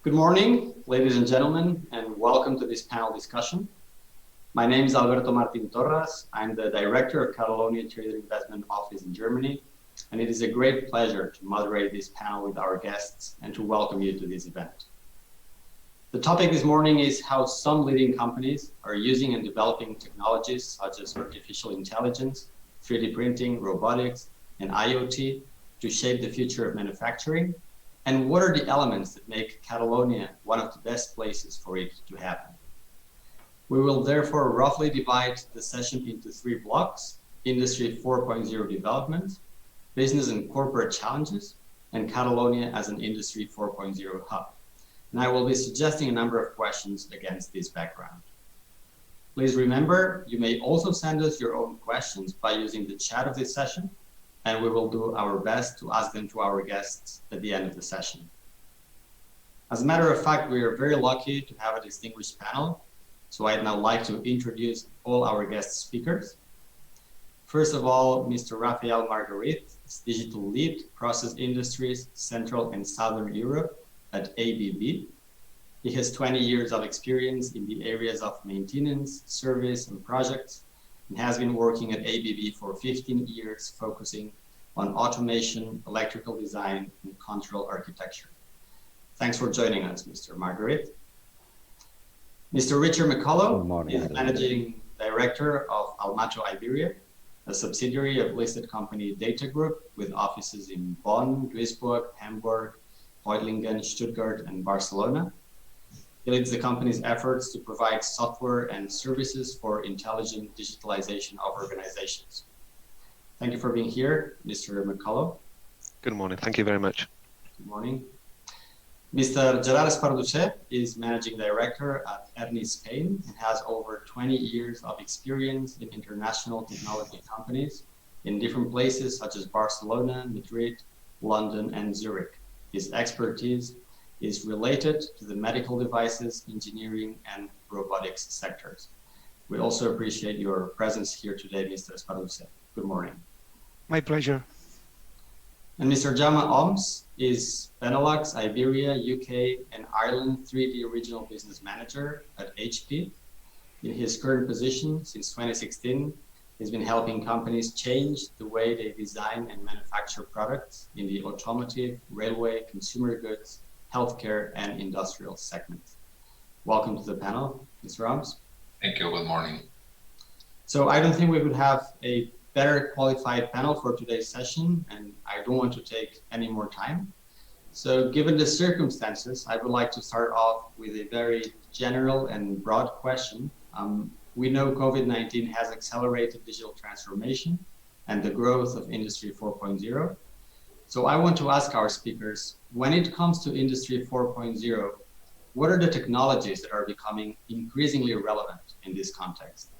Good morning, ladies and gentlemen, and welcome to this panel discussion. My name is Alberto Martin Torras. I'm the Director of Catalonia Trader Investment Office in Germany, and it is a great pleasure to moderate this panel with our guests and to welcome you to this event. The topic this morning is how some leading companies are using and developing technologies such as artificial intelligence, 3D printing, robotics, and IoT to shape the future of manufacturing. And what are the elements that make Catalonia one of the best places for it to happen? We will therefore roughly divide the session into three blocks: Industry 4.0 development, business and corporate challenges, and Catalonia as an Industry 4.0 hub. And I will be suggesting a number of questions against this background. Please remember, you may also send us your own questions by using the chat of this session, and we will do our best to ask them to our guests at the end of the session. As a matter of fact, we are very lucky to have a distinguished panel, so I'd now like to introduce all our guest speakers. First of all, Mr. Rafael Margarit is Digital Lead, Process Industries, Central and Southern Europe at ABB. He has 20 years of experience in the areas of maintenance, service, and projects, and has been working at ABB for 15 years, focusing on automation, electrical design, and control architecture. Thanks for joining us, Mr. Margaret. Mr. Richard McCullough is Managing Director of Almato Iberia, a subsidiary of listed company Data Group with offices in Bonn, Duisburg, Hamburg, Reutlingen, Stuttgart, and Barcelona. He leads the company's efforts to provide software and services for intelligent digitalization of organizations. Thank you for being here, Mr. McCullough. Good morning. Thank you very much. Good morning. Mr. Gerard Esparduce is Managing Director at ERNI Spain and has over 20 years of experience in international technology companies in different places such as Barcelona, Madrid, London, and Zurich. His expertise is related to the medical devices, engineering, and robotics sectors. We also appreciate your presence here today, Mr. Esparduce. Good morning. My pleasure. And Mr. Jama Oms is Benelux, Iberia, UK, and Ireland 3D Regional Business Manager at HP. In his current position since 2016, he's been helping companies change the way they design and manufacture products in the automotive, railway, consumer goods, healthcare, and industrial segments. Welcome to the panel, Mr. Oms. Thank you. Good morning. So I don't think we would have a better qualified panel for today's session, and I don't want to take any more time. So given the circumstances, I would like to start off with a very general and broad question. We know COVID-19 has accelerated digital transformation and the growth of Industry 4.0. So I want to ask our speakers, when it comes to Industry 4.0, what are the technologies that are becoming increasingly relevant in this context?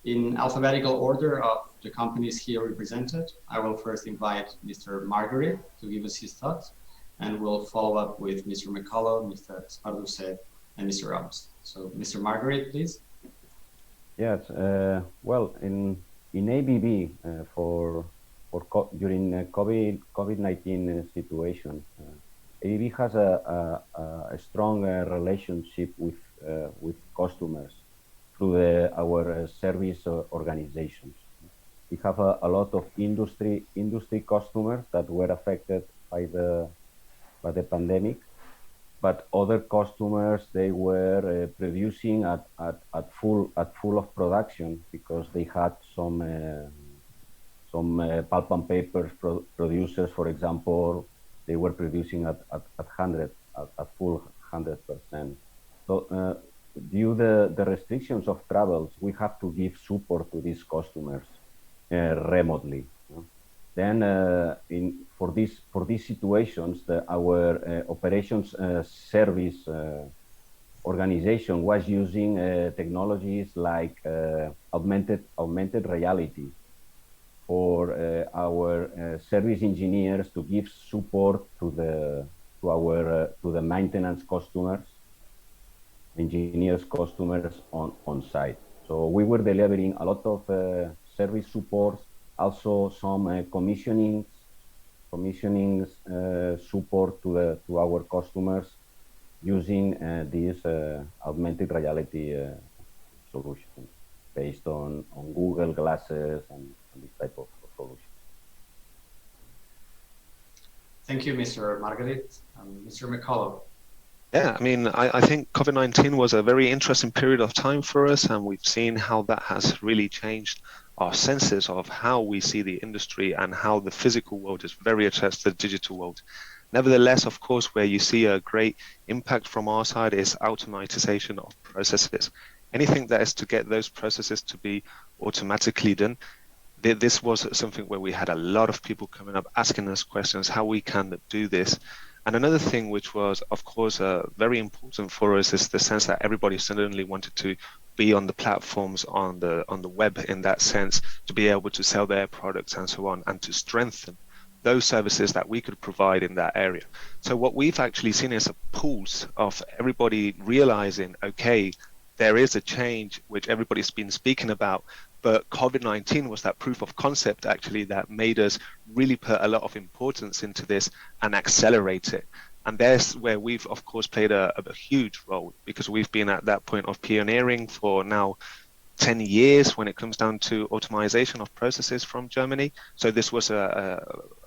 In alphabetical order of the companies here represented, I will first invite Mr. Margaret to give us his thoughts, and we'll follow up with Mr. McCullough, Mr. Esparduce, and Mr. Oms. So Mr. Margaret, please. Yes, well, in ABB, during COVID-19 situation, ABB has a strong relationship with customers through our service organizations. We have a lot of industry customers that were affected by the pandemic, but other customers, they were producing at full of production because they had some pulp and paper producers, for example, they were producing at full 100%. So due to the restrictions of travels, we have to give support to these customers remotely. Then for these situations, our operations service organization was using technologies like augmented reality for our service engineers to give support to the maintenance customers, engineers customers on site. So we were delivering a lot of service support, also some commissioning support to our customers using this augmented reality solution based on Google Glasses and this type of solution. Thank you, Mr. Margaret. Mr. McCullough. Yeah, I mean, I think COVID-19 was a very interesting period of time for us, and we've seen how that has really changed our senses of how we see the industry and how the physical world is very attached to the digital world. Nevertheless, of course, where you see a great impact from our side is automatization of processes. Anything that is to get those processes to be automatically done. This was something where we had a lot of people coming up asking us questions how we can do this. And another thing which was, of course, very important for us is the sense that everybody suddenly wanted to be on the platforms on the web in that sense, to be able to sell their products and so on, and to strengthen those services that we could provide in that area. So what we've actually seen is a pulse of everybody realizing, okay, there is a change which everybody's been speaking about, but COVID-19 was that proof of concept actually that made us really put a lot of importance into this and accelerate it. And that's where we've, of course, played a huge role, because we've been at that point of pioneering for now 10 years when it comes down to automation of processes from Germany. So this was a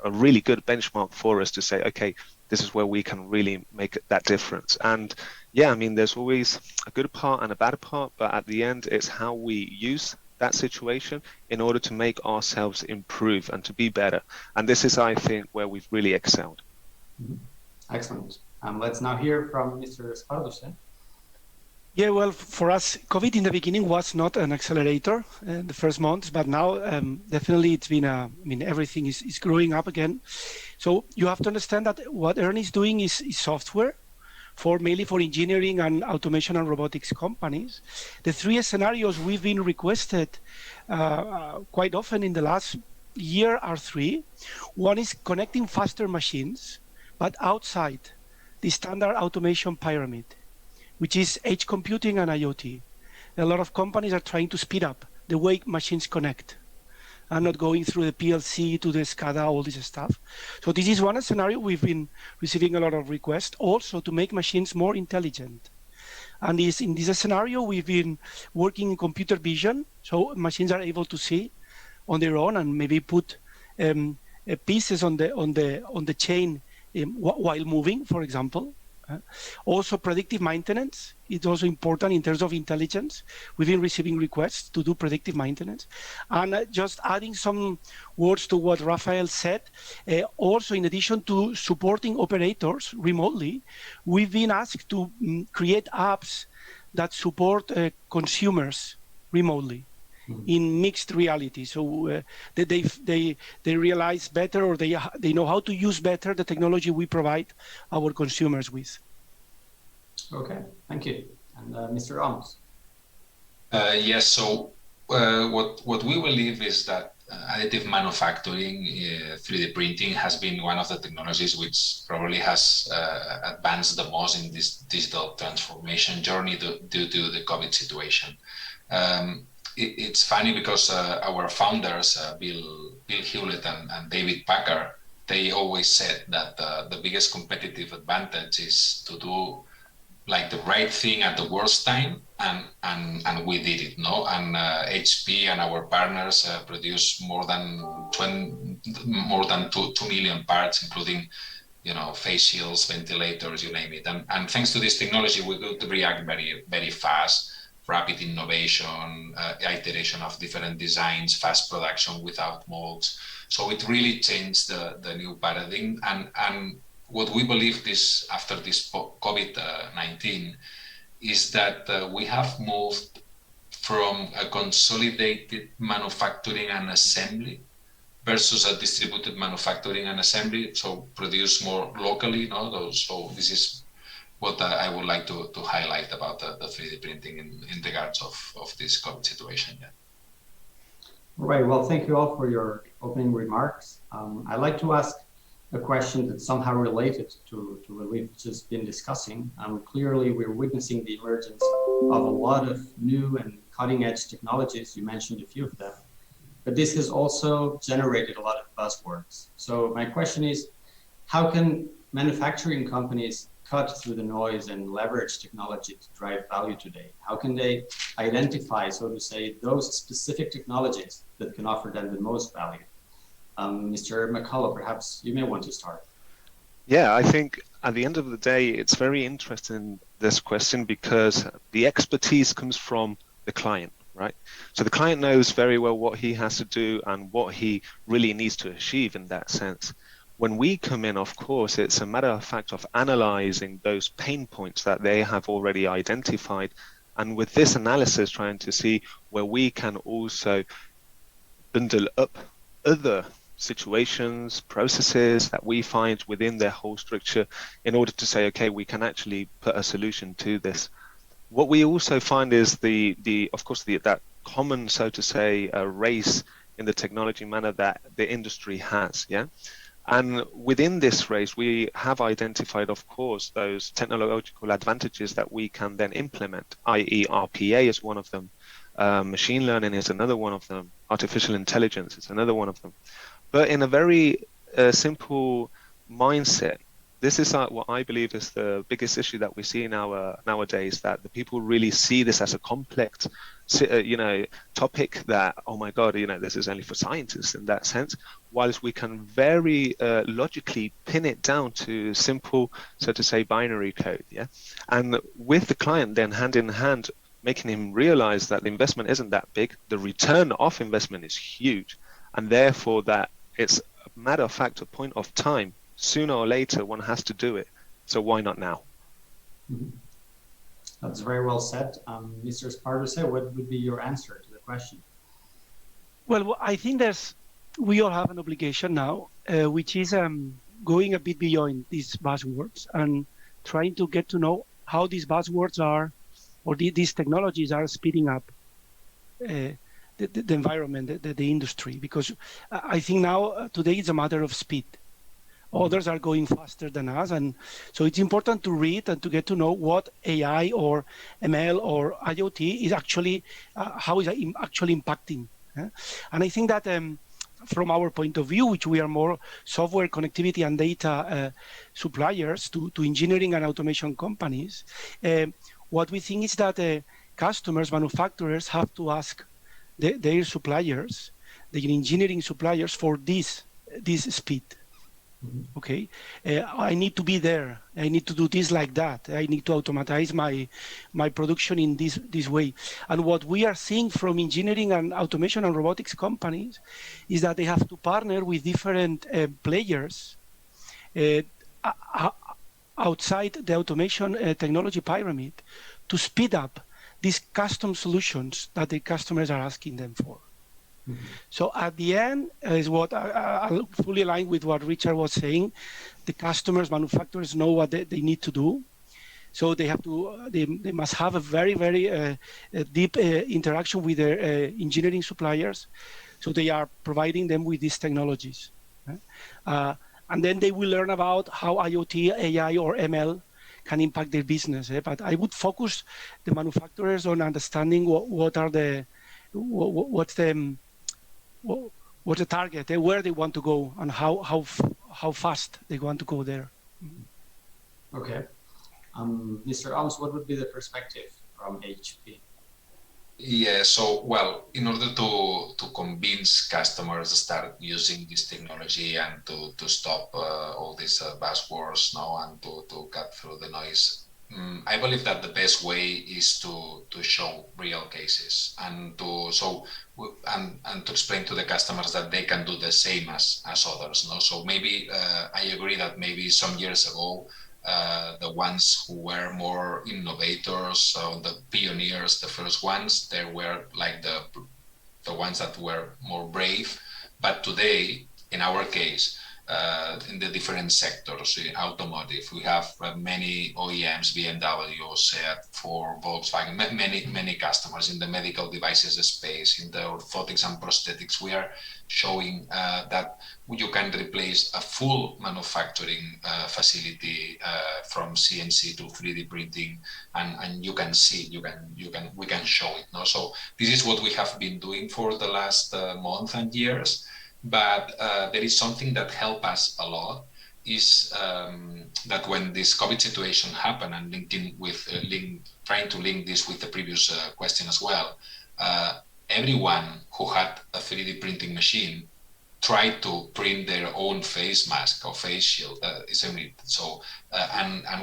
really good benchmark for us to say, okay, this is where we can really make that difference. And yeah, I mean, there's always a good part and a bad part, but at the end, it's how we use that situation in order to make ourselves improve and to be better. And this is, I think, where we've really excelled. Mm-hmm. Excellent. Let's now hear from Mr. Sparduse. Yeah, well, for us, COVID in the beginning was not an accelerator in the first months, but now definitely it's been everything is growing up again. So you have to understand that what Ernie is doing is software mainly for engineering and automation and robotics companies. The three scenarios we've been requested quite often in the last year are three. One is connecting faster machines, but outside the standard automation pyramid, which is edge computing and IoT. A lot of companies are trying to speed up the way machines connect and not going through the PLC to the SCADA, all this stuff. So this is one scenario we've been receiving a lot of requests, also to make machines more intelligent. And in this scenario, we've been working in computer vision, so machines are able to see on their own and maybe put pieces on the chain while moving, for example. Also, predictive maintenance is also important in terms of intelligence. We've been receiving requests to do predictive maintenance. And just adding some words to what Rafael said, also in addition to supporting operators remotely, we've been asked to create apps that support consumers remotely in mixed reality. So they realize better, or they know how to use better the technology we provide our consumers with. Okay, thank you. And Mr. Ramos. Yes, so what we believe is that additive manufacturing, 3D printing, has been one of the technologies which probably has advanced the most in this digital transformation journey due to the COVID situation. It's funny because our founders, Bill Hewlett and David Packard, they always said that the biggest competitive advantage is to do like the right thing at the worst time, and we did it, no? And HP and our partners produce more than 2 million parts, including, face shields, ventilators, you name it. And thanks to this technology, we could react very, very fast. Rapid innovation, iteration of different designs, fast production without molds. So it really changed the new paradigm. And what we believe is after this COVID-19 is that we have moved from a consolidated manufacturing and assembly versus a distributed manufacturing and assembly. So produce more locally, So this is what I would like to highlight about the 3D printing in regards of this COVID situation. Yeah. Right. Well, thank you all for your opening remarks. I'd like to ask a question that's somehow related to what we've just been discussing. Clearly, we're witnessing the emergence of a lot of new and cutting-edge technologies. You mentioned a few of them, but this has also generated a lot of buzzwords. So my question is, how can manufacturing companies cut through the noise and leverage technology to drive value today? How can they identify, so to say, those specific technologies that can offer them the most value? Mr. McCullough, perhaps you may want to start. Yeah, I think at the end of the day, it's very interesting, this question, because the expertise comes from the client, right? So the client knows very well what he has to do and what he really needs to achieve in that sense. When we come in, of course, it's a matter of fact of analyzing those pain points that they have already identified. And with this analysis, trying to see where we can also bundle up other situations, processes that we find within their whole structure in order to say, okay, we can actually put a solution to this. What we also find is that common, so to say, race in the technology manner that the industry has, yeah? And within this race, we have identified, of course, those technological advantages that we can then implement, i.e. RPA is one of them, machine learning is another one of them, artificial intelligence is another one of them. But in a very simple mindset, this is what I believe is the biggest issue that we see nowadays, that the people really see this as a complex, topic that, oh my God, this is only for scientists in that sense, whilst we can very logically pin it down to simple, so to say, binary code, yeah? And with the client then hand in hand, making him realize that the investment isn't that big, the return of investment is huge, and therefore that it's a matter of fact, a point of time. Sooner or later, one has to do it. So why not now? Mm-hmm. That's very well said. Mr. Sparduse, what would be your answer to the question? Well, I think we all have an obligation now, which is going a bit beyond these buzzwords and trying to get to know how these buzzwords are, or these technologies are speeding up the environment, the industry. Because I think now, today, it's a matter of speed. Others are going faster than us, and so it's important to read and to get to know what AI or ML or IoT is actually, how is it actually impacting. And I think that from our point of view, which we are more software, connectivity, and data suppliers to engineering and automation companies, what we think is that customers, manufacturers have to ask their suppliers, the engineering suppliers, for this speed. Mm-hmm. Okay, I need to be there. I need to do this like that. I need to automatize my production in this way. And what we are seeing from engineering and automation and robotics companies is that they have to partner with different players outside the automation technology pyramid to speed up these custom solutions that the customers are asking them for. Mm-hmm. So at the end is what I fully align with what Richard was saying. The customers, manufacturers know what they need to do. So they have to, they must have a very, very deep interaction with their engineering suppliers. So they are providing them with these technologies. And then they will learn about how IoT, AI, or ML can impact their business. But I would focus the manufacturers on understanding what's the target, where they want to go, and how fast they want to go there. Okay. Mr. Alms, what would be the perspective from HP? Yeah, so, well, in order to convince customers to start using this technology and to stop all these buzzwords now and to cut through the noise, I believe that the best way is to show real cases and to explain to the customers that they can do the same as others. No? So maybe I agree that maybe some years ago, the ones who were more innovators, the pioneers, the first ones, they were like the ones that were more brave. But today, in our case, in the different sectors, in automotive, we have many OEMs, BMW, Seat, Ford, Volkswagen, many customers in the medical devices space, in the orthotics and prosthetics. We are showing that you can replace a full manufacturing facility from CNC to 3D printing, and you can see, we can show it. No? So this is what we have been doing for the last month and years. But there is something that helped us a lot, is that when this COVID situation happened, and linking with trying to link this with the previous question as well, everyone who had a 3D printing machine tried to print their own face mask or face shield. And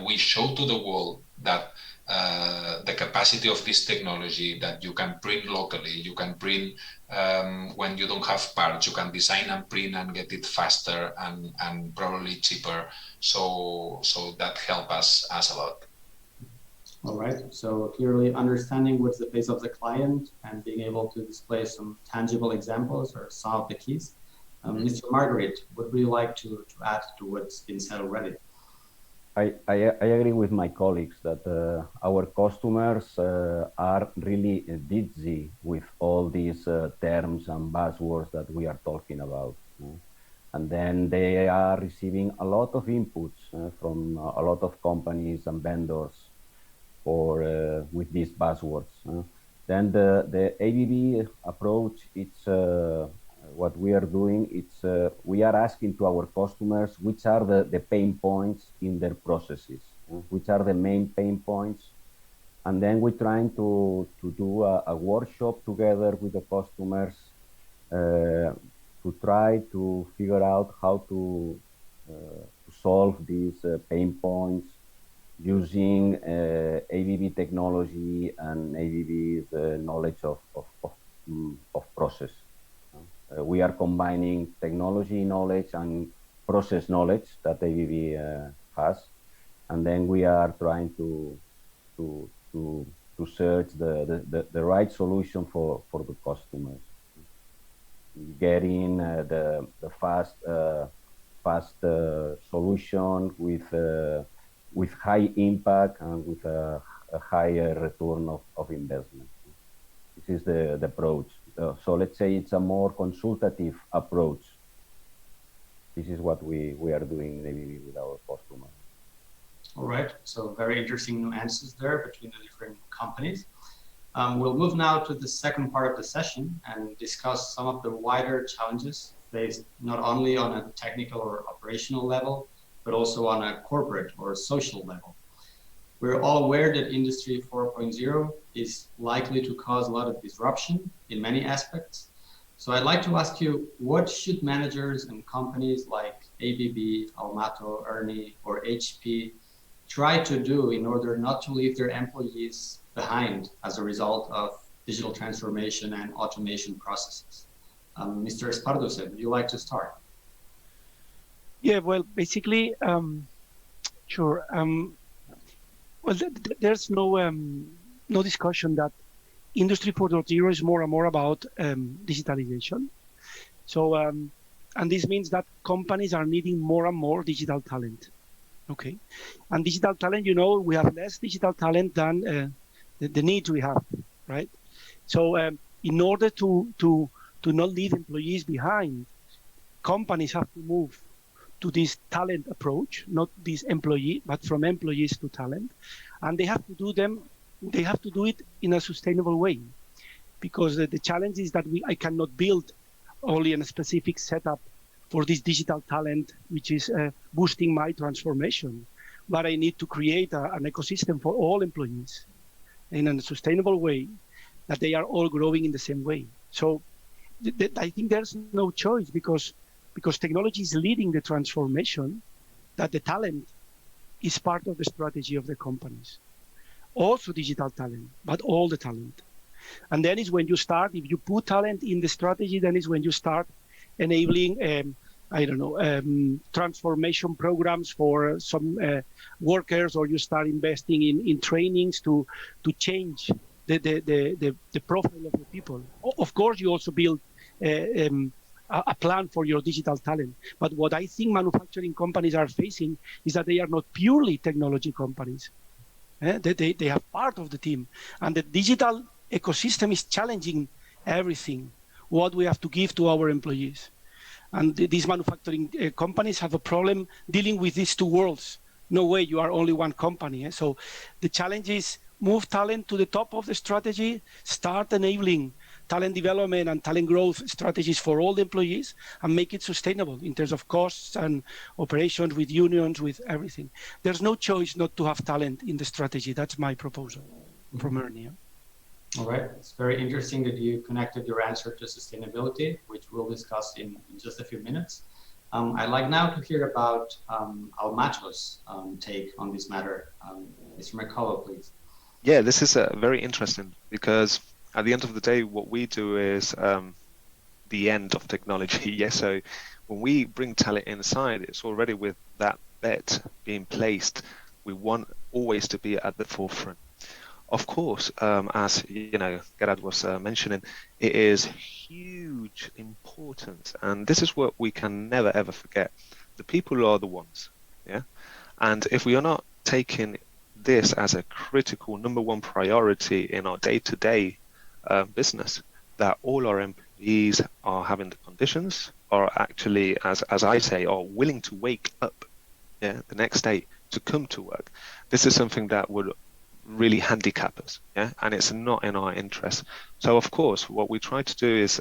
we showed to the world that the capacity of this technology, that you can print locally, you can print when you don't have parts, you can design and print and get it faster and probably cheaper. So that helped us a lot. All right, so clearly understanding what's the face of the client and being able to display some tangible examples are some of the keys. Mr. Margaret, what would you like to add to what's been said already? I agree with my colleagues that our customers are really dizzy with all these terms and buzzwords that we are talking about. And then they are receiving a lot of inputs from a lot of companies and vendors with these buzzwords. Then the ABB approach, it's what we are doing, it's we are asking to our customers which are the pain points in their processes, which are the main pain points, and then we're trying to do a workshop together with the customers to try to figure out how to solve these pain points using ABB technology and ABB's knowledge of process. We are combining technology knowledge and process knowledge that ABB has, and then we are trying to search the right solution for the customers, getting the fast solution with high impact and with a higher return of investment. This is the approach. So let's say it's a more consultative approach. This is what we are doing maybe with our customers. All right, so very interesting nuances there between the different companies. We'll move now to the second part of the session and discuss some of the wider challenges faced not only on a technical or operational level, but also on a corporate or social level. We're all aware that Industry 4.0 is likely to cause a lot of disruption in many aspects. So I'd like to ask you, what should managers and companies like ABB, Almato, Ernie, or HP try to do in order not to leave their employees behind as a result of digital transformation and automation processes? Mr. Esparduse, would you like to start? Yeah, well, basically, sure. Well, there's no discussion that Industry 4.0 is more and more about digitalization. So, and this means that companies are needing more and more digital talent. Okay, and digital talent, you know, we have less digital talent than the need we have, right? So, in order to not leave employees behind, companies have to move to this talent approach, not this employee, but from employees to talent. And they have to do it in a sustainable way, because the challenge is that I cannot build only in a specific setup for this digital talent, which is boosting my transformation. But I need to create an ecosystem for all employees in a sustainable way, that they are all growing in the same way. So I think there's no choice, because technology is leading the transformation, that the talent is part of the strategy of the companies. Also digital talent, but all the talent. And then is when you start, if you put talent in the strategy, then is when you start enabling, transformation programs for some workers, or you start investing in trainings to change the profile of the people. Of course, you also build a plan for your digital talent. But what I think manufacturing companies are facing is that they are not purely technology companies. They have part of the team. And the digital ecosystem is challenging everything, what we have to give to our employees. And these manufacturing companies have a problem dealing with these two worlds. No way, you are only one company. So the challenge is move talent to the top of the strategy, start enabling talent development and talent growth strategies for all the employees and make it sustainable in terms of costs and operations with unions, with everything. There's no choice not to have talent in the strategy. That's my proposal from Ernie. All right, it's very interesting that you connected your answer to sustainability, which we'll discuss in just a few minutes. I'd like now to hear about Almato's take on this matter. Mr. McCullough, please. Yeah, this is very interesting because at the end of the day, what we do is the end of technology. Yes, so when we bring talent inside, it's already with that bet being placed. We want always to be at the forefront. Of course, as you know, Gerard was mentioning, it is huge importance, and this is what we can never ever forget. The people are the ones, yeah. And if we are not taking this as a critical #1 priority in our day-to-day business, that all our employees are having the conditions, are actually, as I say, are willing to wake up, yeah, the next day to come to work. This is something that would really handicap us, yeah, and it's not in our interest. So of course what we try to do is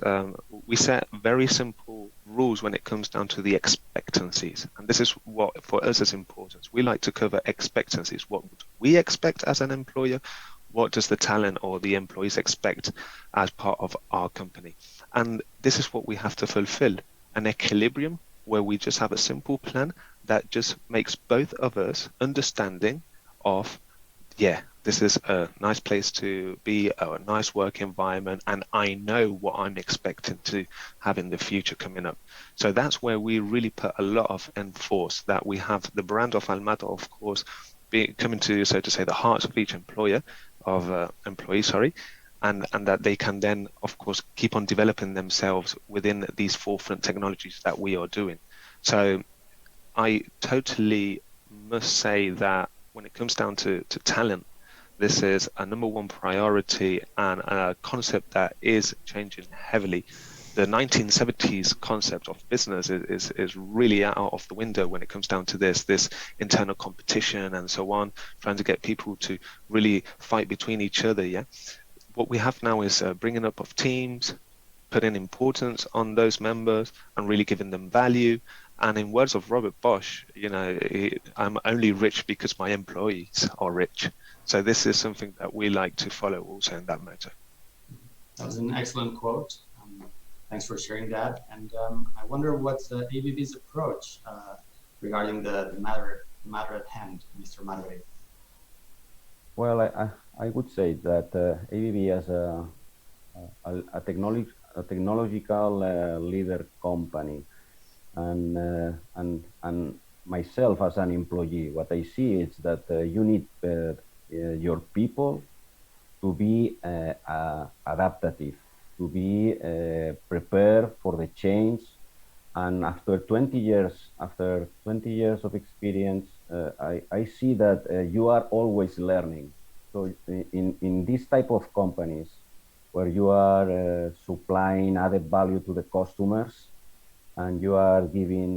we set very simple rules when it comes down to the expectancies, and this is what for us is important. We like to cover expectancies. What would we expect as an employer? What does the talent or the employees expect as part of our company? And this is what we have to fulfill, an equilibrium where we just have a simple plan that just makes both of us understanding of, yeah, this is a nice place to be, a nice work environment, and I know what I'm expecting to have in the future coming up. So that's where we really put a lot of enforce, that we have the brand of Almato, of course, coming to, so to say, the hearts of each employee, and that they can then, of course, keep on developing themselves within these forefront technologies that we are doing. So I totally must say that when it comes down to talent, this is a #1 priority and a concept that is changing heavily. The 1970s concept of business is really out of the window when it comes down to this internal competition and so on, trying to get people to really fight between each other. Yeah, what we have now is bringing up of teams, putting importance on those members and really giving them value. And in words of Robert Bosch, you know, I'm only rich because my employees are rich. So this is something that we like to follow also in that matter. That was an excellent quote. Thanks for sharing that. And I wonder what's ABB's approach regarding the matter at hand, Mr. Margaret. Well, I would say that ABB as a technological leader company, and myself as an employee, what I see is that you need your people to be adaptive, to be prepared for the change. And after 20 years of experience, I see that you are always learning. So in this type of companies where you are supplying added value to the customers, and you are giving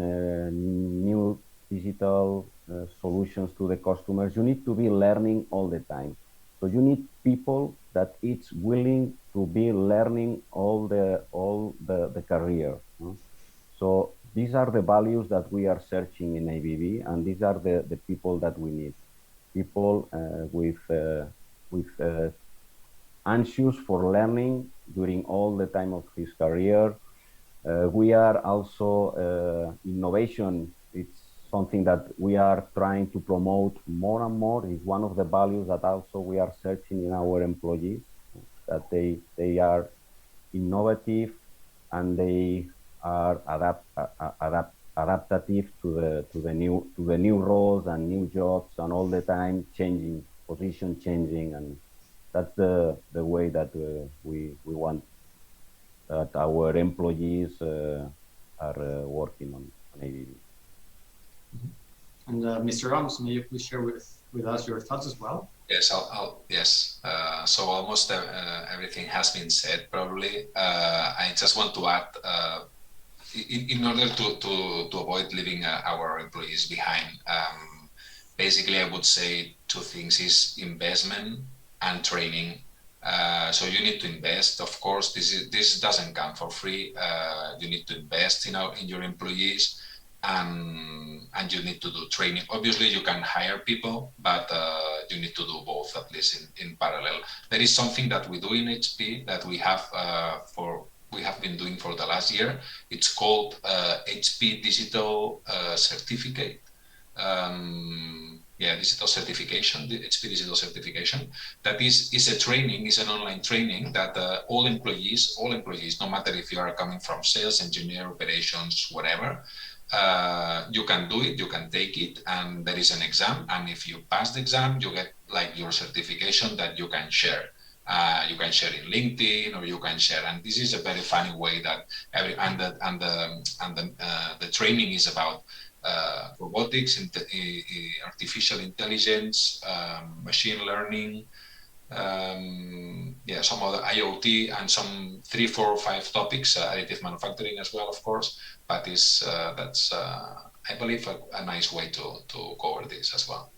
new digital solutions to the customers, you need to be learning all the time. So you need people that it's willing to be learning all the career. So these are the values that we are searching in ABB, and these are the people that we need. People with anxious for learning during all the time of his career. We are also innovation. It's something that we are trying to promote more and more. Is one of the values that also we are searching in our employees, that they are innovative and they are adaptive to the new roles and new jobs, and all the time changing, position changing, and that's the way that we want that our employees are working on ABB. And Mr. Rams, may you please share with us your thoughts as well? Yes, yes. So almost everything has been said. Probably, I just want to add, in order to avoid leaving our employees behind. Basically, I would say two things: is investment and training So you need to invest. Of course, this doesn't come for free. You need to invest in your employees, and you need to do training. Obviously, you can hire people, but you need to do both, at least in parallel. There is something that we do in HP that we have been doing for the last year. It's called HP Digital Certificate. Digital certification, the HP Digital Certification. That is a training, is an online training that all employees, no matter if you are coming from sales, engineer, operations, whatever, you can do it, you can take it, and there is an exam. And if you pass the exam, you get like your certification that you can share. You can share in LinkedIn, or you can share. And this is a very funny way that the training is about robotics, artificial intelligence, machine learning, some other IoT, and some 3, 4, 5 topics, additive manufacturing as well, of course. But that's I believe a nice way to cover this as well.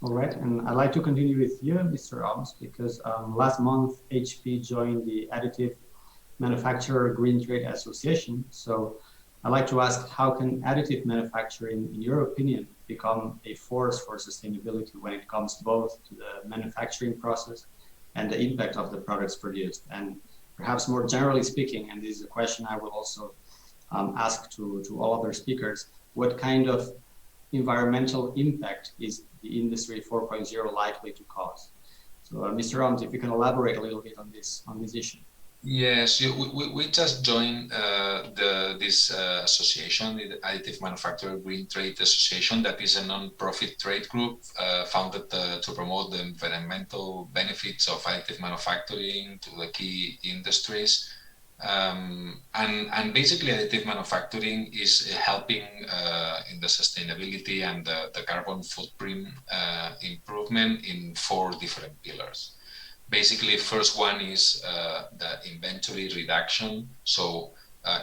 All right, and I'd like to continue with you, Mr. Oms, because last month HP joined the Additive Manufacturer Green Trade Association. So I'd like to ask, how can additive manufacturing, in your opinion, become a force for sustainability when it comes both to the manufacturing process and the impact of the products produced? And perhaps more generally speaking, and this is a question I will also ask to all other speakers, what kind of environmental impact is the Industry 4.0 likely to cause? So Mr. Oms, if you can elaborate a little bit on this issue. Yes, we just joined this association, the Additive Manufacturer Green Trade Association, that is a non-profit trade group founded to promote the environmental benefits of additive manufacturing to the key industries. And basically, additive manufacturing is helping in the sustainability and the carbon footprint improvement in 4 different pillars. Basically, first one is the inventory reduction. So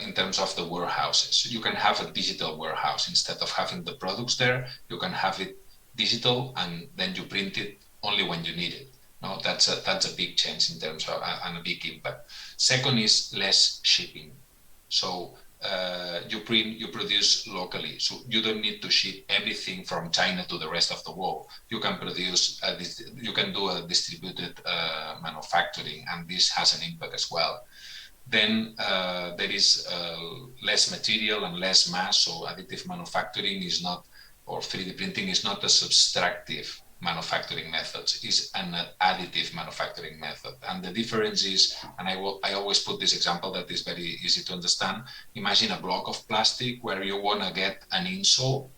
in terms of the warehouses, you can have a digital warehouse. Instead of having the products there, you can have it digital, and then you print it only when you need it. No, that's a big change in terms of and a big impact. Second is less shipping. So you produce locally, so you don't need to ship everything from China to the rest of the world. You can produce you can do a distributed manufacturing, and this has an impact as well. Then there is less material and less mass, so additive manufacturing is not, or 3D printing is not a subtractive manufacturing methods, is an additive manufacturing method. And the difference is, and I always put this example that is very easy to understand. Imagine a block of plastic where you want to get an insole.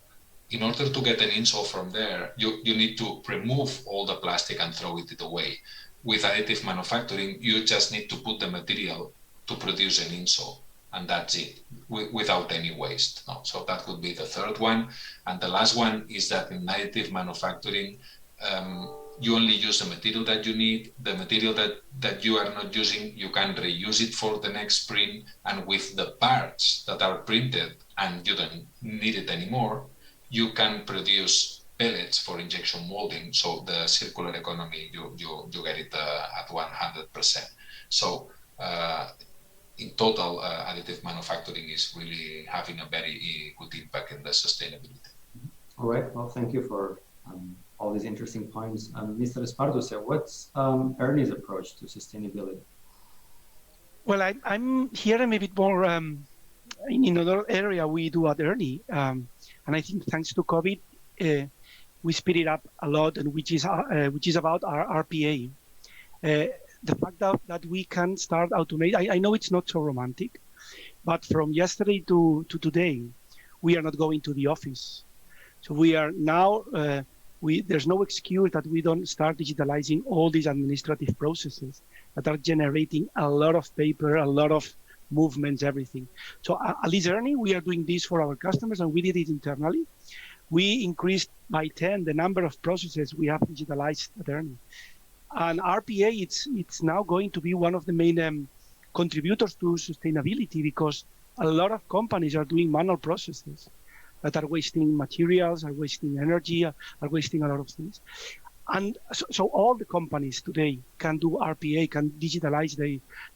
In order to get an insole from there, you need to remove all the plastic and throw it away. With additive manufacturing, you just need to put the material to produce an insole, and that's it, without any waste. No? So that would be the third one. And the last one is that in additive manufacturing, you only use the material that you need. The material that you are not using, you can reuse it for the next print. And with the parts that are printed and you don't need it anymore, you can produce pellets for injection molding. So the circular economy, you get it at 100%. So in total, additive manufacturing is really having a very good impact in the sustainability. All right. Well, thank you for all these interesting points. Mr. Esparduce, what's Ernie's approach to sustainability? Well, I'm here a bit more in another area we do at Ernie. And I think thanks to COVID, we speed it up a lot, and which is about our RPA. The fact that we can start automate, I know it's not so romantic, but from yesterday to today, we are not going to the office. So we are now, there's no excuse that we don't start digitalizing all these administrative processes that are generating a lot of paper, a lot of movements, everything. So at least Ernie, we are doing this for our customers, and we did it internally. We increased by 10 the number of processes we have digitalized at Ernie. And RPA, it's now going to be one of the main contributors to sustainability, because a lot of companies are doing manual processes that are wasting materials, are wasting energy, are wasting a lot of things. And so all the companies today can do RPA, can digitalize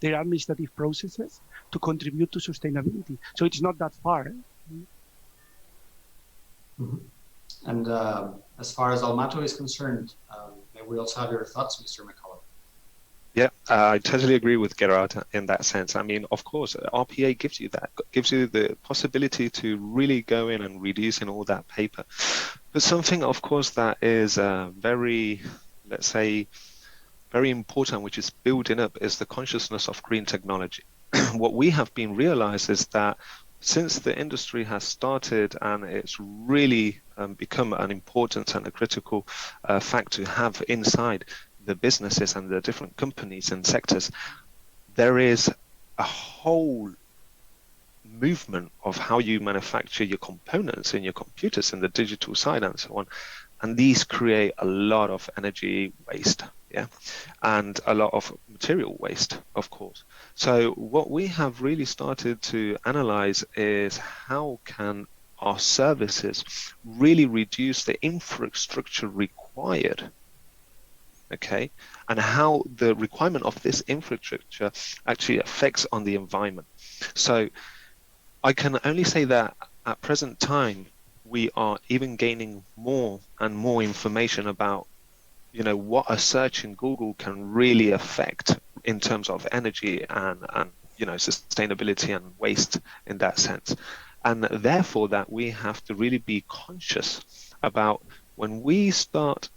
their administrative processes to contribute to sustainability. So it's not that far. Mm-hmm. And as far as Almato is concerned, may we also have your thoughts, Mr. McCullough? Yeah, I totally agree with Gerard in that sense. I mean, of course, RPA gives you that, gives you the possibility to really go in and reduce in all that paper. But something, of course, that is very, let's say, very important, which is building up, is the consciousness of green technology. What we have been realized is that since the industry has started and it's really become an important and a critical fact to have inside the businesses and the different companies and sectors, there is a whole movement of how you manufacture your components in your computers in the digital side and so on. And these create a lot of energy waste, yeah, and a lot of material waste, of course. So what we have really started to analyze is how can our services really reduce the infrastructure required, okay, and how the requirement of this infrastructure actually affects on the environment. So I can only say that at present time, we are even gaining more and more information about, you know, what a search in Google can really affect in terms of energy and you know, sustainability and waste in that sense. And therefore that we have to really be conscious about when we start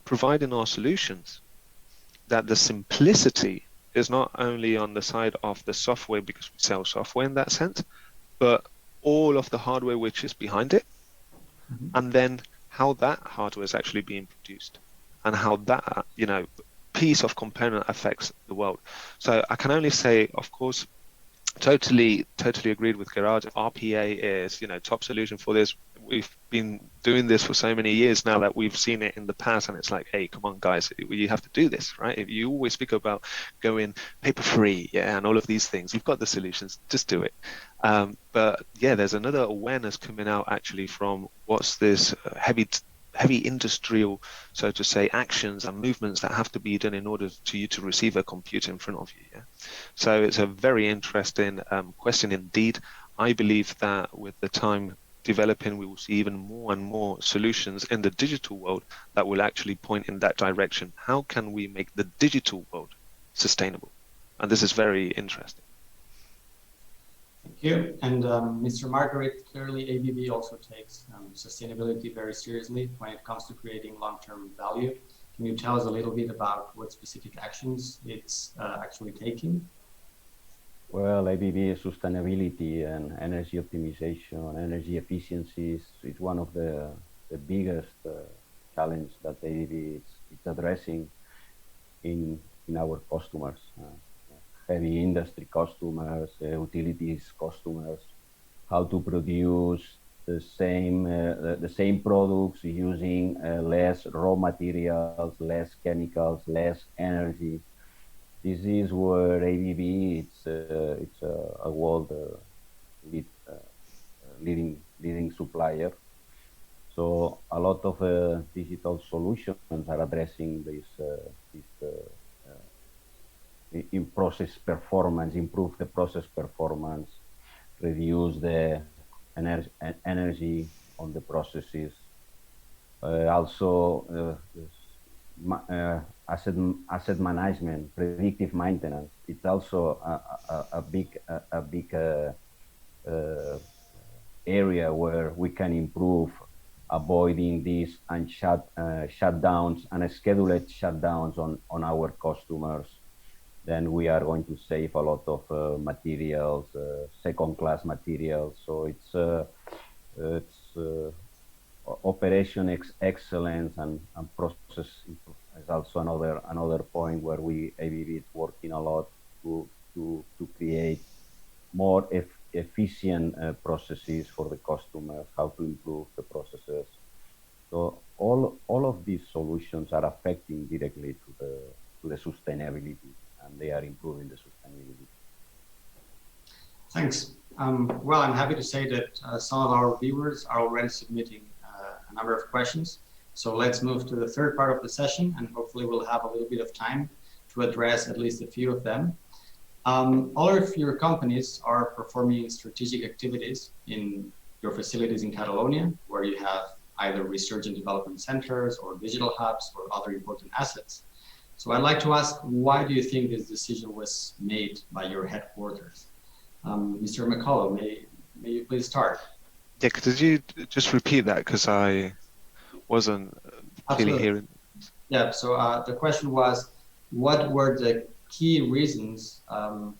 providing our solutions, that the simplicity is not only on the side of the software, because we sell software in that sense, but all of the hardware which is behind it, and then how that hardware is actually being produced, and how that, you know, piece of component affects the world. So I can only say, of course, totally agreed with Gerard. RPA is, you know, top solution for this. We've been doing this for so many years now that we've seen it in the past, and it's like, hey, come on, guys, you have to do this, right? If you always speak about going paper free, yeah, and all of these things, you've got the solutions, just do it. But yeah, there's another awareness coming out actually from what's this heavy industrial, so to say, actions and movements that have to be done in order to you to receive a computer in front of you. Yeah? So it's a very interesting question indeed. I believe that with the time developing, we will see even more and more solutions in the digital world that will actually point in that direction. How can we make the digital world sustainable? And this is very interesting. Thank you. And Mr. Margaret, clearly ABB also takes sustainability very seriously when it comes to creating long-term value. Can you tell us a little bit about what specific actions it's actually taking? Well, ABB sustainability and energy optimization, energy efficiency is one of the biggest challenge that ABB is addressing in our customers. Heavy industry customers, utilities customers, how to produce the same products using less raw materials, less chemicals, less energy. This is where ABB it's a world leading supplier. So a lot of digital solutions are addressing this in process performance, improve the process performance, reduce the energy on the processes. Also, asset management, predictive maintenance. It's also a big area where we can improve, avoiding these shutdowns and scheduled shutdowns on our customers. Then we are going to save a lot of materials, second-class materials. So it's operation excellence and process is also another point where ABB is working a lot to create more efficient processes for the customers, how to improve the processes. So all of these solutions are affecting directly to the sustainability, and they are improving the sustainability. Thanks. Well, I'm happy to say that some of our viewers are already submitting a number of questions. So let's move to the third part of the session, and hopefully we'll have a little bit of time to address at least a few of them. All of your companies are performing strategic activities in your facilities in Catalonia, where you have either research and development centers or digital hubs or other important assets. So I'd like to ask, why do you think this decision was made by your headquarters? Mr. McCullough, may you please start? Yeah, could you just repeat that, because I wasn't clearly hearing. Yeah, so the question was, what were the key reasons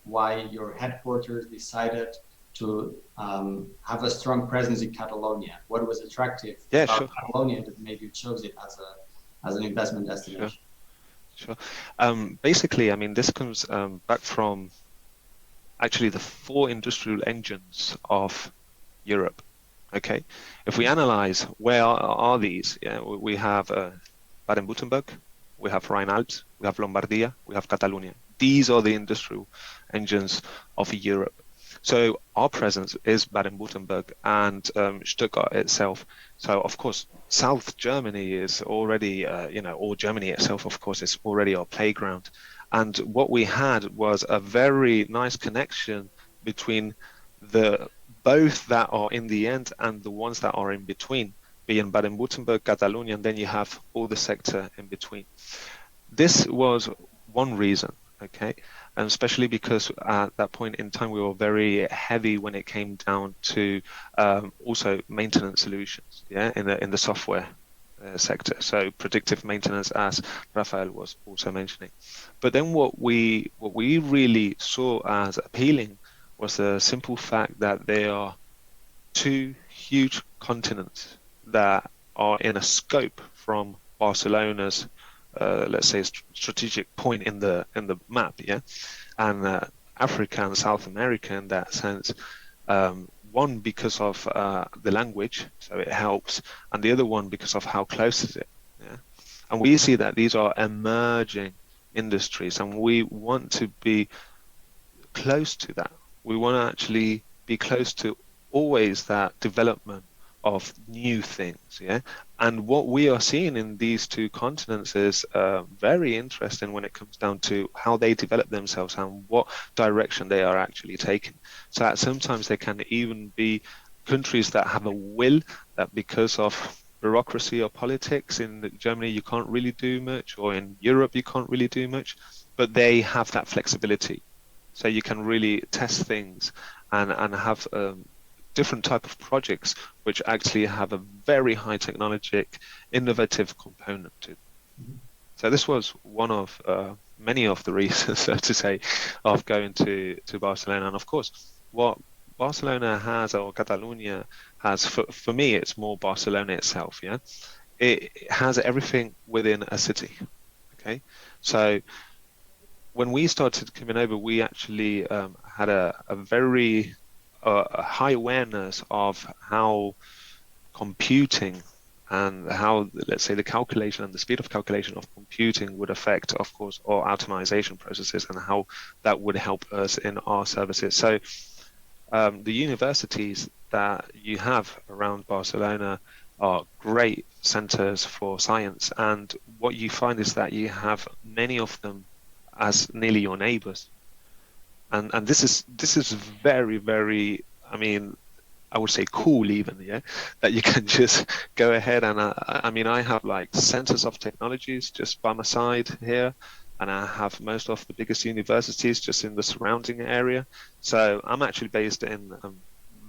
why your headquarters decided to have a strong presence in Catalonia? What was attractive about Catalonia that made you chose it as an investment destination? Sure. Basically, I mean, this comes back from actually the 4 industrial engines of Europe. Okay, if we analyze where are these, we have Baden-Württemberg, we have Rhine-Alps, we have Lombardia, we have Catalonia. These are the industrial engines of Europe. So our presence is Baden-Württemberg and Stuttgart itself. So of course, South Germany is already, or Germany itself, of course, is already our playground. And what we had was a very nice connection between both that are in the end and the ones that are in between, being Baden-Württemberg, Catalonia, and then you have all the sector in between. This was one reason, okay, and especially because at that point in time we were very heavy when it came down to also maintenance solutions, in the software sector. So predictive maintenance, as Rafael was also mentioning. But then what we really saw as appealing was the simple fact that there are 2 huge continents that are in a scope from Barcelona's, let's say, strategic point in the map, and Africa and South America in that sense. One because of the language, so it helps, and the other one because of how close is it. And we see that these are emerging industries, and we want to be close to that. We want to actually be close to always that development of new things, and what we are seeing in these 2 continents is very interesting when it comes down to how they develop themselves and what direction they are actually taking. So that sometimes they can even be countries that have a will that, because of bureaucracy or politics, in Germany you can't really do much, or in Europe you can't really do much, but they have that flexibility. So you can really test things and have different type of projects which actually have a very high technologic, innovative component to them. Mm-hmm. So this was one of many of the reasons, so to say, of going to Barcelona. And of course, what Barcelona has, or Catalonia has, for me, it's more Barcelona itself, It has everything within a city, okay? So when we started coming over, we actually had a very high awareness of how computing and how, let's say, the calculation and the speed of calculation of computing would affect, of course, our automation processes, and how that would help us in our services. So the universities that you have around Barcelona are great centers for science, and what you find is that you have many of them as nearly your neighbors, and this is very, very, I mean, I would say cool even, that you can just go ahead and I have like centers of technologies just by my side here, and I have most of the biggest universities just in the surrounding area. So I'm actually based in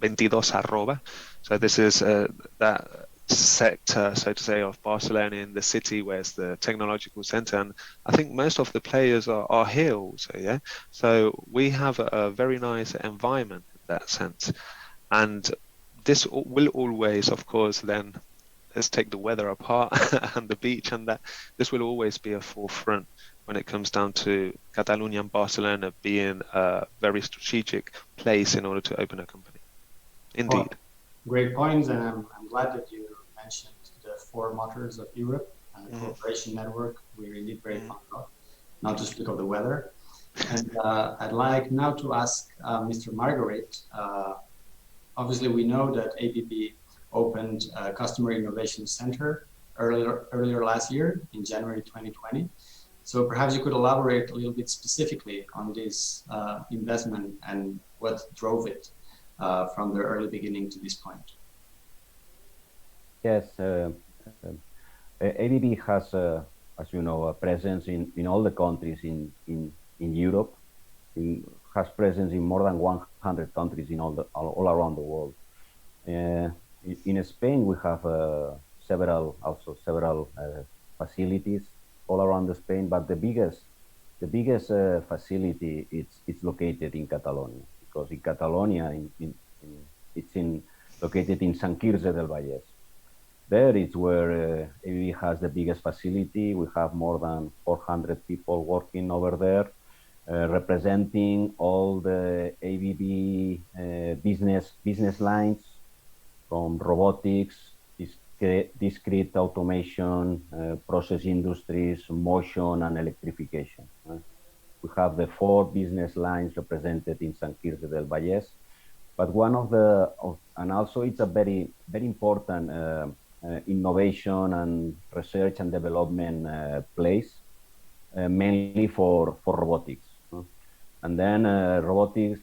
22 Arroba, so this is that sector, so to say, of Barcelona in the city, where's the technological center, and I think most of the players are here also, so we have a very nice environment in that sense. And this will always, of course, then let's take the weather apart and the beach, and that this will always be a forefront when it comes down to Catalonia and Barcelona being a very strategic place in order to open a company. Indeed. Well, great points, and I'm glad that you mentioned the 4 motors of Europe and the cooperation network. We're indeed very fond of, not to speak of the weather. And I'd like now to ask Mr. Margaret. Obviously, we know that ABB opened a Customer Innovation Center earlier last year in January 2020. So perhaps you could elaborate a little bit specifically on this investment and what drove it from the early beginning to this point. Yes, ABB has, as you know, a presence in all the countries in Europe. Has presence in more than 100 countries in all around the world. In Spain, we have several facilities all around Spain, but the biggest facility it's located in Catalonia, because in Catalonia located in Sant Quirze del Vallès. There it's where ABB has the biggest facility. We have more than 400 people working over there, representing all the ABB business lines, from robotics, discrete automation, process industries, motion, and electrification. We have the 4 business lines represented in Sant Quirze del Vallès. But and also it's a very important innovation and research and development place, mainly for robotics. And then robotics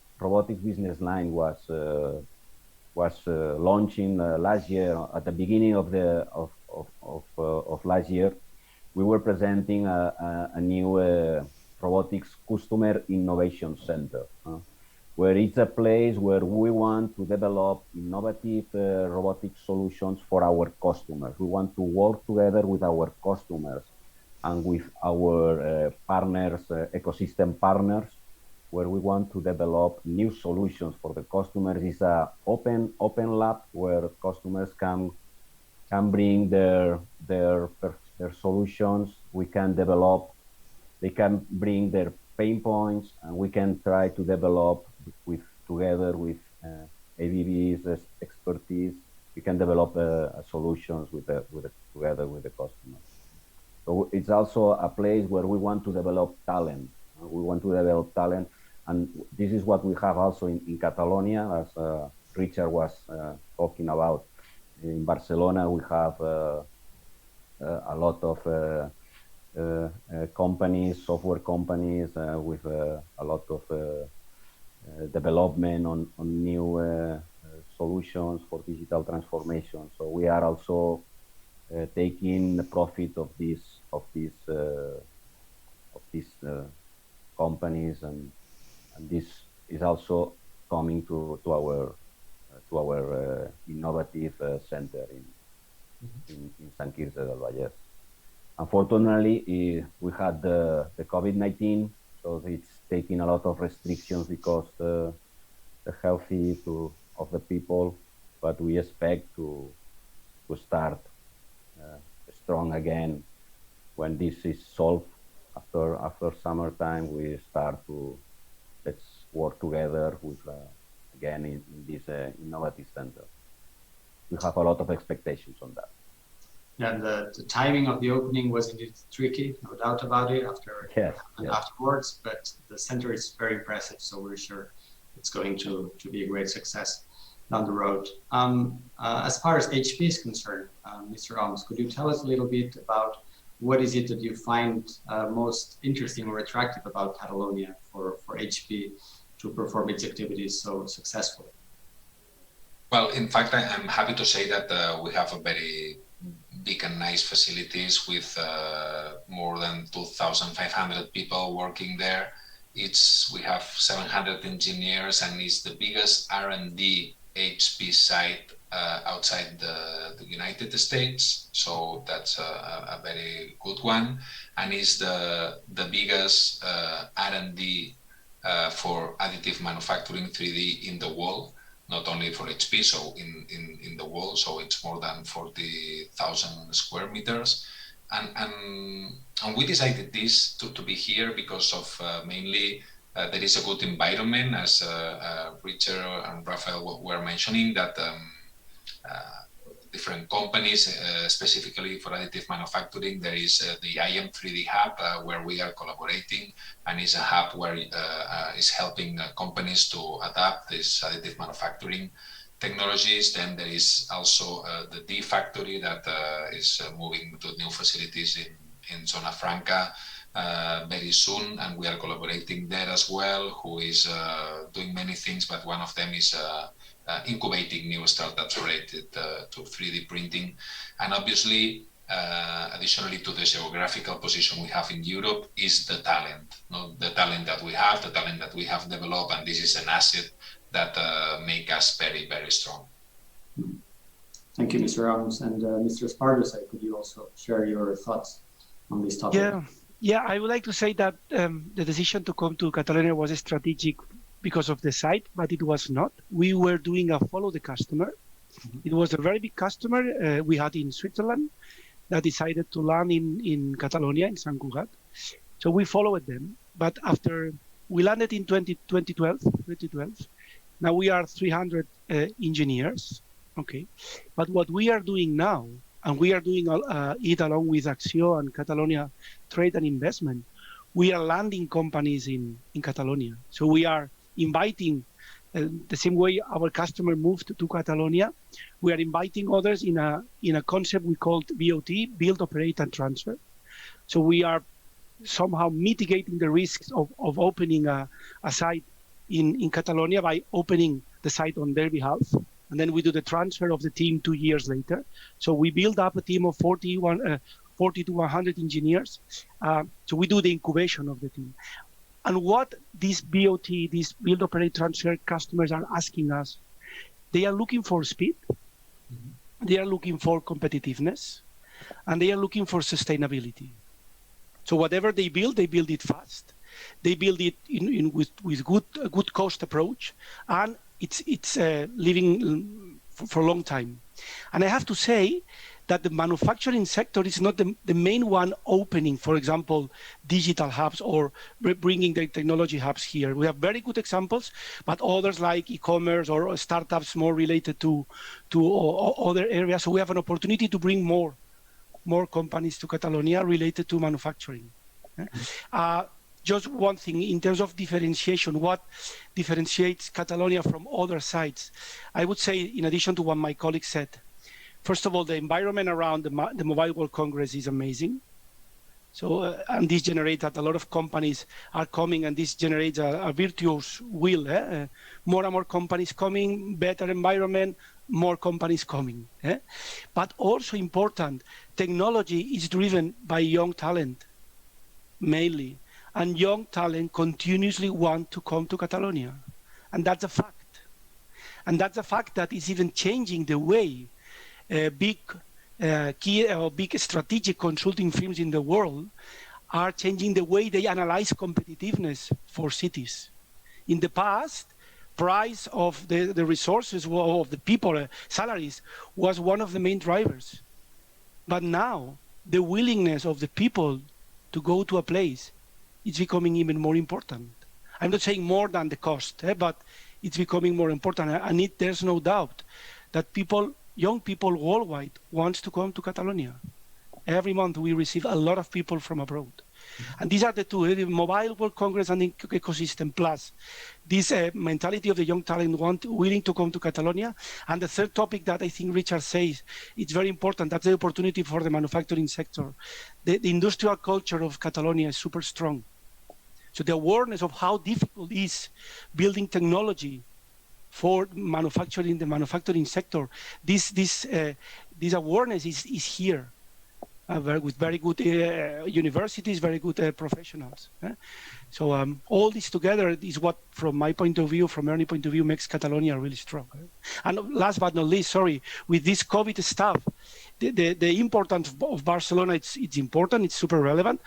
business line was launching last year. At the beginning of last year, we were presenting a new robotics customer innovation center, where it's a place where we want to develop innovative robotic solutions for our customers. We want to work together with our customers and with our partners, ecosystem partners, where we want to develop new solutions for the customers. It's an open lab where customers can bring their solutions. We can develop. They can bring their pain points, and we can try to develop together with ABB's expertise. We can develop solutions together with the customers. So it's also a place where we want to develop talent. And this is what we have also in Catalonia, as Richard was talking about. In Barcelona, we have a lot of companies, software companies, with a lot of development on new solutions for digital transformation. So we are also taking the profit of these companies, and this is also coming to our innovative center in Sant Quirze del Vallès. Unfortunately, we had the COVID-19, so it's taking a lot of restrictions because the health of the people. But we expect to start strong again when this is solved. After summertime, we start to let's work together with again in this innovative center. We have a lot of expectations on that. Yeah, the timing of the opening was indeed tricky, no doubt about it, afterwards, but the center is very impressive, so we're sure it's going to be a great success down the road. As far as HP is concerned, Mr. Oms, could you tell us a little bit about what is it that you find most interesting or attractive about Catalonia for HP to perform its activities so successfully? Well, in fact, I'm happy to say that we have a very big and nice facilities with more than 2,500 people working there. We have 700 engineers, and it's the biggest R&D HP site outside the United States. So that's a very good one, and it's the biggest R&D for additive manufacturing 3D in the world. Not only for HP, so in the world, so it's more than 40,000 square meters. And we decided this to be here because of mainly there is a good environment, as Richard and Rafael were mentioning, that different companies, specifically for additive manufacturing, there is the IM 3D Hub where we are collaborating, and it's a hub where is helping companies to adapt this additive manufacturing technologies. Then there is also the D factory that is moving to new facilities in Zona Franca very soon, and we are collaborating there as well, who is doing many things, but one of them is incubating new startups related to 3D printing. And obviously, additionally to the geographical position we have in Europe is the talent, the talent that we have, the talent that we have developed, and this is an asset that make us very, very strong. Thank you, Mr. Ramos. And Mr. Esparza, could you also share your thoughts on this topic? Yeah, I would like to say that the decision to come to Catalonia was strategic because of the site, but it was not. We were doing a follow the customer. Mm-hmm. It was a very big customer we had in Switzerland that decided to land in Catalonia, in Sant Cugat. So we followed them. But after we landed in 2012, now we are 300 engineers. Okay. But what we are doing now, and we are doing it along with Axio and Catalonia Trade and Investment, we are landing companies in Catalonia. So we are inviting, the same way our customer moved to Catalonia, we are inviting others in a concept we called BOT, Build, Operate, and Transfer. So we are somehow mitigating the risks of opening a site in Catalonia by opening the site on their behalf. And then we do the transfer of the team 2 years later. So we build up a team of 40 to 100 engineers. So we do the incubation of the team. And what these BOT, these Build, Operate, Transfer customers are asking us, they are looking for speed, they are looking for competitiveness, and they are looking for sustainability. So whatever they build it fast. They build it with good cost approach, and it's living for a long time. And I have to say that the manufacturing sector is not the main one opening, for example, digital hubs or bringing the technology hubs here. We have very good examples, but others like e-commerce or startups more related to other areas. So we have an opportunity to bring more companies to Catalonia related to manufacturing. Just one thing, in terms of differentiation, what differentiates Catalonia from other sites? I would say, in addition to what my colleague said, first of all, the environment around the Mobile World Congress is amazing. So, and this generates that a lot of companies are coming, and this generates a virtuous wheel. More and more companies coming, better environment, more companies coming. But also important, technology is driven by young talent, mainly. And young talent continuously want to come to Catalonia. And that's a fact. And that's a fact that is even changing the way big strategic consulting firms in the world are changing the way they analyze competitiveness for cities. In the past, price of the resources of the people, salaries, was one of the main drivers. But now, the willingness of the people to go to a place is becoming even more important. I'm not saying more than the cost, but it's becoming more important. And there's no doubt that young people worldwide want to come to Catalonia. Every month we receive a lot of people from abroad. And these are the two, the Mobile World Congress and the ecosystem, plus this mentality of the young talent willing to come to Catalonia. And the third topic that I think Richard says, it's very important, that's the opportunity for the manufacturing sector. The industrial culture of Catalonia is super strong. So the awareness of how difficult it is building technology for manufacturing, the manufacturing sector, this awareness is here. With very good universities, very good professionals. So all this together is what, from my point of view, from Ernie point of view, makes Catalonia really strong. And last but not least, with this COVID stuff, the importance of Barcelona, it's important, it's super relevant,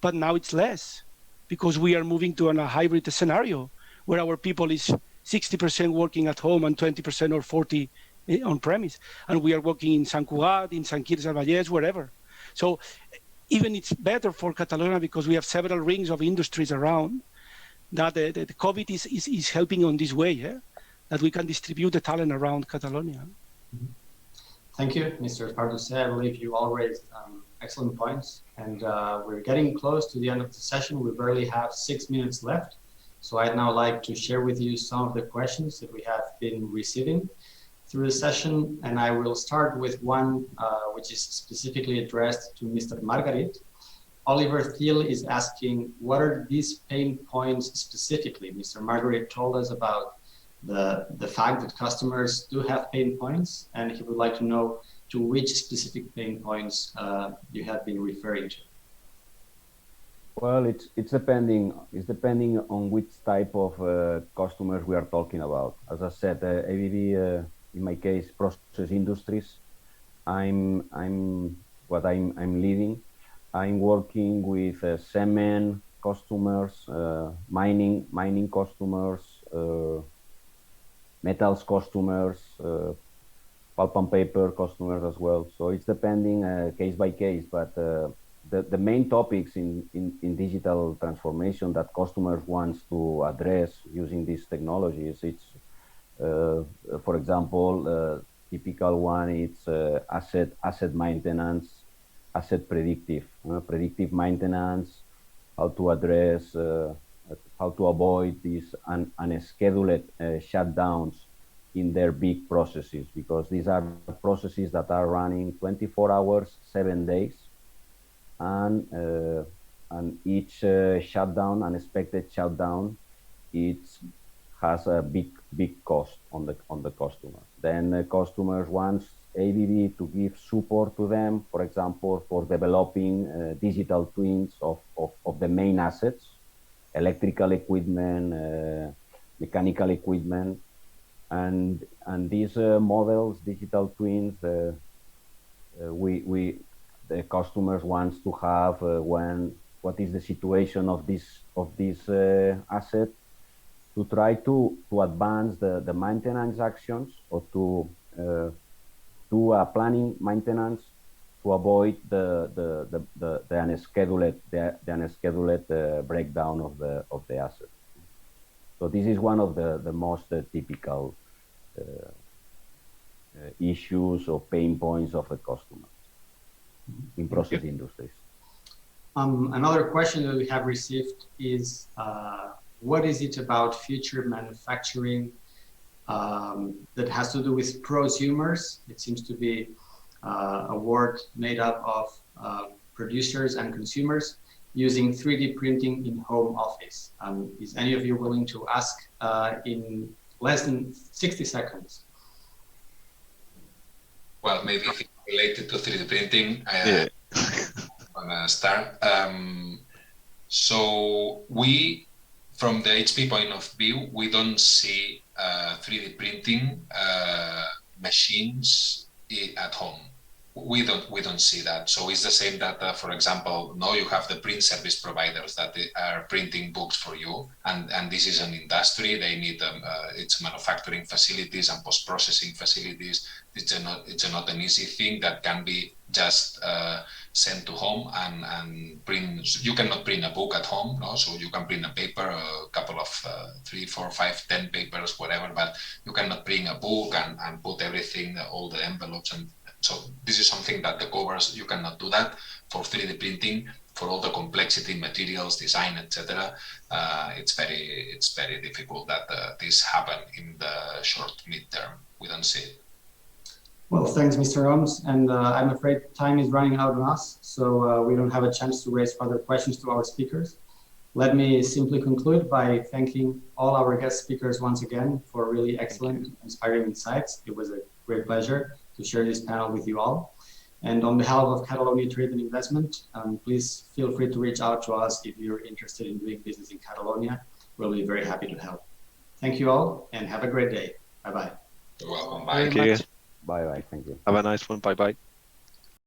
but now it's less, because we are moving to a hybrid scenario where our people is 60% working at home and 20% or 40% on premise. And we are working in Sant Cugat, in Sant Quirze del Vallès, wherever. So even it's better for Catalonia because we have several rings of industries around that the COVID is helping on this way, that we can distribute the talent around Catalonia. Thank you, Mr. Esparza. I believe you all raised excellent points, and we're getting close to the end of the session. We barely have 6 minutes left. So I'd now like to share with you some of the questions that we have been receiving. through the session, and I will start with one which is specifically addressed to Mr. Margarit. Oliver Thiel is asking, what are these pain points specifically? Mr. Margaret told us about the fact that customers do have pain points, and he would like to know to which specific pain points you have been referring to. Well, it's depending on which type of customers we are talking about. As I said, ABB, in my case, process industries. I'm leading. I'm working with cement customers, mining customers, metals customers, pulp and paper customers as well. So it's depending case by case, but the main topics in digital transformation that customers want to address using these technologies, it's, for example, typical one, it's asset maintenance, asset predictive maintenance, how to address, how to avoid these unscheduled shutdowns in their big processes, because these are processes that are running 24 hours, 7 days, and each shutdown, unexpected shutdown, it has a big cost on the customer. Then customers want ABB to give support to them, for example, for developing digital twins of the main assets, electrical equipment, mechanical equipment, and these models, digital twins, the customers wants to have what is the situation of this asset, to try to advance the maintenance actions, or to do a planning maintenance to avoid the unscheduled breakdown of the asset. So this is one of the most typical issues or pain points of a customer in process industries. Another question that we have received is, what is it about future manufacturing that has to do with prosumers? It seems to be a word made up of producers and consumers using 3D printing in home office. Is any of you willing to ask in less than 60 seconds? Well, maybe if it's related to 3D printing, I'm gonna start. So we, from the HP point of view, we don't see 3D printing machines at home. We don't see that. So it's the same that, for example, now you have the print service providers that are printing books for you, and this is an industry. They need it's manufacturing facilities and post-processing facilities. It's not an easy thing that can be just sent to home and print. You cannot print a book at home, no? So you can print a paper, a couple of 3, 4, 5, 10 papers, whatever, but you cannot print a book and put everything, all the envelopes. And so this is something that the covers, you cannot do that for 3D printing, for all the complexity, materials, design, etc. It's very difficult that this happen in the short mid-term. We don't see it. Well, thanks, Mr. Oms, and I'm afraid time is running out on us, so we don't have a chance to raise further questions to our speakers. Let me simply conclude by thanking all our guest speakers once again for really excellent, inspiring insights. It was a great pleasure to share this panel with you all. And on behalf of Catalonia Trade and Investment, please feel free to reach out to us if you're interested in doing business in Catalonia. We'll be very happy to help. Thank you all, and have a great day. Bye-bye. You're welcome. Bye. Thank you. Bye bye. Thank you. Have a nice one. Bye bye.